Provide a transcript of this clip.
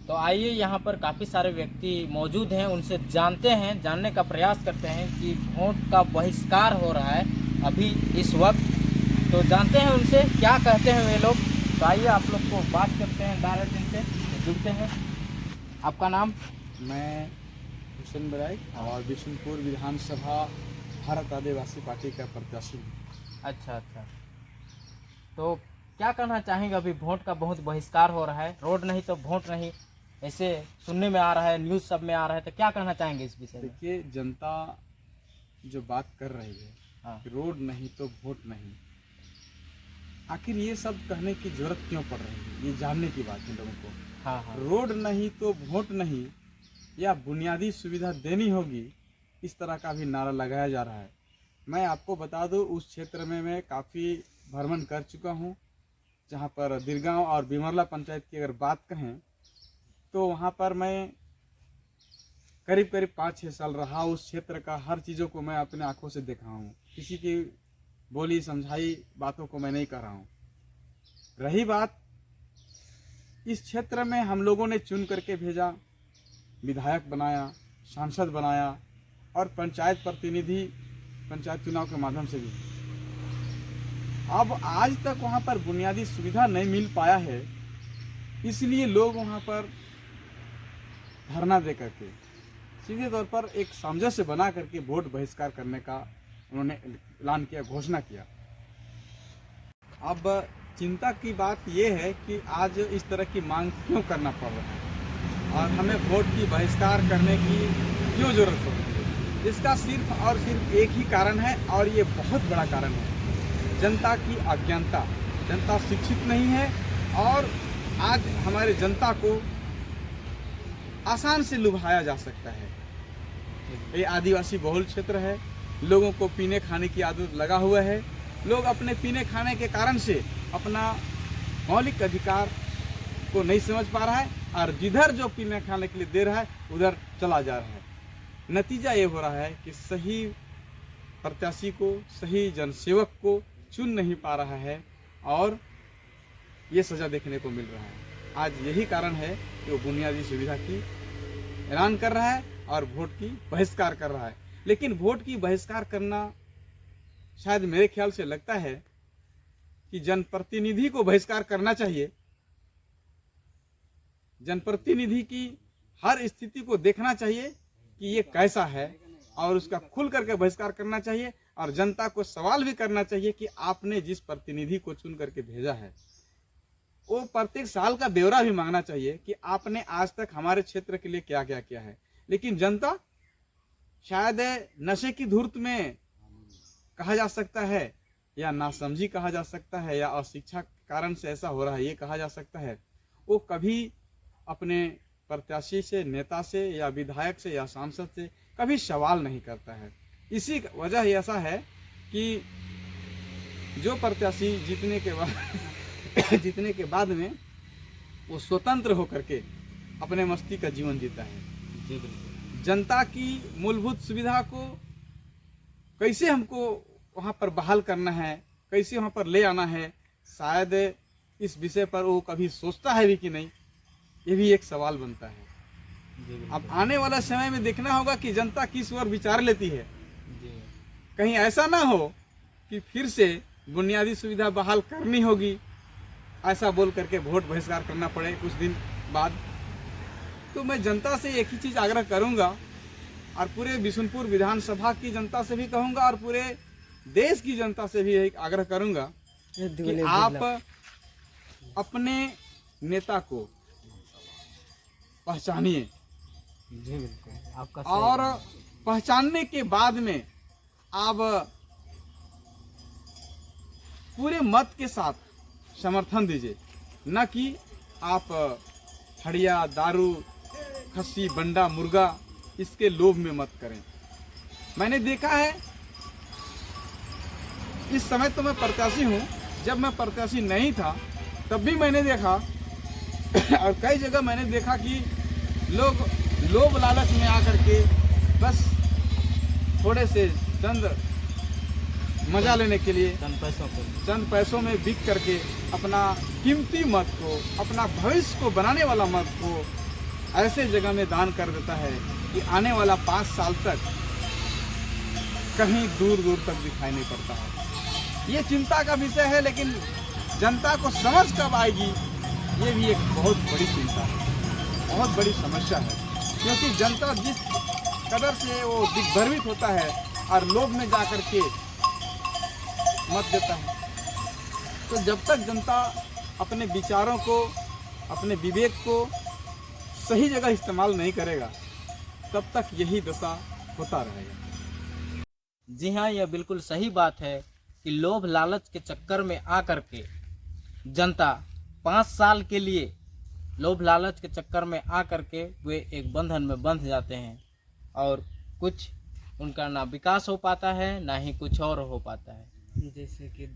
तो आइए यहाँ पर काफ़ी सारे व्यक्ति मौजूद हैं, उनसे जानते हैं, जानने का प्रयास करते हैं कि वोट का बहिष्कार हो रहा है अभी इस वक्त। तो जानते हैं उनसे क्या कहते हैं वे लोग। तो आइए आप लोग को बात करते हैं, डायरेक्ट इनसे जुड़ते हैं। आपका नाम? मैं हुसैन बराई और बिशनपुर विधानसभा भारत आदिवासी पार्टी का प्रत्याशी हूँ। अच्छा अच्छा। तो क्या कहना चाहेंगे? अभी वोट का बहुत बहिष्कार हो रहा है, रोड नहीं तो वोट नहीं, ऐसे सुनने में आ रहा है, न्यूज़ सब में आ रहा है। तो क्या कहना चाहेंगे इस विषय में? देखिए, जनता जो बात कर रही है हाँ कि रोड नहीं तो वोट नहीं, आखिर ये सब कहने की जरूरत क्यों पड़ रही है? ये जानने की बात है लोगों को। हाँ हाँ रोड नहीं तो वोट नहीं या बुनियादी सुविधा देनी होगी, इस तरह का भी नारा लगाया जा रहा है। मैं आपको बता दूं, उस क्षेत्र में मैं काफ़ी भ्रमण कर चुका हूं, जहां पर दिरगांव और बिमरला पंचायत की अगर बात कहें तो वहां पर मैं करीब करीब 5-6 साल रहा। उस क्षेत्र का हर चीज़ों को मैं अपने आंखों से देखा हूँ, किसी की बोली समझाई बातों को मैं नहीं कर रहा हूँ। रही बात, इस क्षेत्र में हम लोगों ने चुन करके भेजा, विधायक बनाया, सांसद बनाया और पंचायत प्रतिनिधि पंचायत चुनाव के माध्यम से भी। अब आज तक वहाँ पर बुनियादी सुविधा नहीं मिल पाया है, इसलिए लोग वहाँ पर धरना दे करके सीधे तौर पर एक सामंजस्य बना करके वोट बहिष्कार करने का उन्होंने ऐलान किया, घोषणा किया। अब चिंता की बात यह है कि आज इस तरह की मांग क्यों करना पड़ रहा है और हमें वोट की बहिष्कार करने की क्यों जरूरत हो रही है। इसका सिर्फ और सिर्फ एक ही कारण है और ये बहुत बड़ा कारण है, जनता की अज्ञानता। जनता शिक्षित नहीं है और आज हमारे जनता को आसान से लुभाया जा सकता है। ये आदिवासी बहुल क्षेत्र है, लोगों को पीने खाने की आदत लगा हुआ है। लोग अपने पीने खाने के कारण से अपना मौलिक अधिकार को नहीं समझ पा रहा है और जिधर जो पीने खाने के लिए दे रहा है उधर चला जा रहा है। नतीजा ये हो रहा है कि सही प्रत्याशी को, सही जनसेवक को चुन नहीं पा रहा है और ये सज़ा देखने को मिल रहा है। आज यही कारण है कि वो बुनियादी सुविधा की ऐलान कर रहा है और वोट की बहिष्कार कर रहा है। लेकिन वोट की बहिष्कार करना शायद मेरे ख्याल से लगता है कि जनप्रतिनिधि को बहिष्कार करना चाहिए। जनप्रतिनिधि की हर स्थिति को देखना चाहिए कि ये कैसा है और उसका खुल करके बहिष्कार करना चाहिए और जनता को सवाल भी करना चाहिए कि आपने जिस प्रतिनिधि को चुन करके भेजा है वो प्रत्येक साल का ब्यौरा भी मांगना चाहिए कि आपने आज तक हमारे क्षेत्र के लिए क्या क्या किया है। लेकिन जनता शायद नशे की धुर्त में कहा जा सकता है या नासमझी कहा जा सकता है या अशिक्षा के कारण से ऐसा हो रहा है ये कहा जा सकता है, वो कभी अपने प्रत्याशी से, नेता से या विधायक से या सांसद से कभी सवाल नहीं करता है। इसी वजह ऐसा है कि जो प्रत्याशी जीतने के बाद में वो स्वतंत्र होकर के अपने मस्ती का जीवन जीता है। जी बिल्कुल। जनता की मूलभूत सुविधा को कैसे हमको वहाँ पर बहाल करना है, कैसे वहाँ पर ले आना है, शायद इस विषय पर वो कभी सोचता है भी कि नहीं, ये भी एक सवाल बनता है। अब आने वाला समय में देखना होगा कि जनता किस ओर विचार लेती है। कहीं ऐसा ना हो कि फिर से बुनियादी सुविधा बहाल करनी होगी ऐसा बोल करके वोट बहिष्कार करना पड़े कुछ दिन बाद। तो मैं जनता से एक ही चीज़ आग्रह करूंगा और पूरे बिशुनपुर विधानसभा की जनता से भी कहूंगा और पूरे देश की जनता से भी एक आग्रह करूंगा कि आप अपने नेता को पहचानिए। जी बिल्कुल, आपका और पहचानने के बाद में आप पूरे मत के साथ समर्थन दीजिए, न कि आप हड़िया, दारू, खस्सी, बंडा, मुर्गा इसके लोभ में मत करें। मैंने देखा है, इस समय तो मैं प्रत्याशी हूँ, जब मैं प्रत्याशी नहीं था तब भी मैंने देखा और कई जगह मैंने देखा कि लोग लोभ लालच में आकर के बस थोड़े से चंद मजा लेने के लिए चंद पैसों में बिक करके अपना कीमती मत को, अपना भविष्य को बनाने वाला मत को ऐसे जगह में दान कर देता है कि आने वाला 5 साल तक कहीं दूर दूर तक दिखाई नहीं पड़ता है। ये चिंता का विषय है, लेकिन जनता को समझ कब आएगी, ये भी एक बहुत बड़ी चिंता है, बहुत बड़ी समस्या है। क्योंकि जनता जिस कदर से वो दिग्भ्रमित होता है और लोभ में जा कर के मत देता है, तो जब तक जनता अपने विचारों को, अपने विवेक को सही जगह इस्तेमाल नहीं करेगा, तब तक यही दशा होता रहेगा। जी हाँ, यह बिल्कुल सही बात है कि लोभ लालच के चक्कर में आकर के जनता 5 साल के लिए लोभ लालच के चक्कर में आकर के वे एक बंधन में बंध जाते हैं और कुछ उनका ना विकास हो पाता है, ना ही कुछ और हो पाता है। जैसे कि